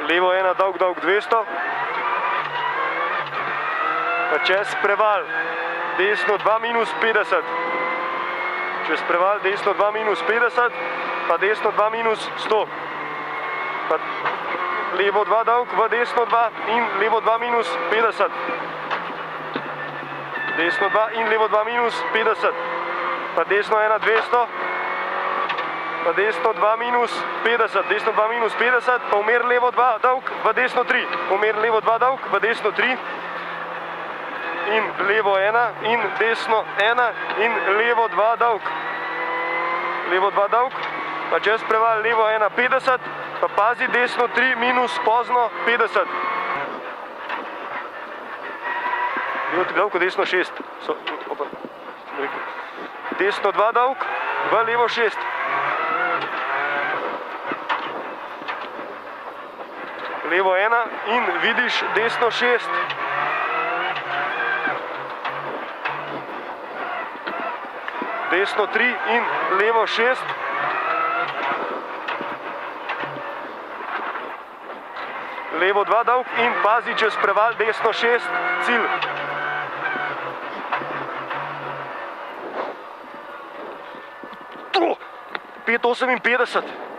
levo 1, dolg 200, pa čez preval, desno 2 minus 50, čez preval, desno 2 minus 50, pa desno 2 minus 100, pa levo 2 dolg v desno 2 in levo 2 minus 50, desno 2 in levo 2 minus 50, pa desno 1 200, pa desno 2 minus 50, desno 2 minus 50, pa umer levo 2 dolg v desno 3, umer levo 2 dolg v desno 3 in levo 1 in desno 1 in levo 2 dolg, levo 2 dolg, pa čez preval levo 1 50, pa pazi desno 3 minus pozno 50. Levo 3 dolg v desno 6, desno 2 dolg v levo 6. Levo 1 in vidiš desno 6. Desno 3 in levo 6. Levo 2 dolg in pazi čez preval desno 6, cilj. To! 5,58.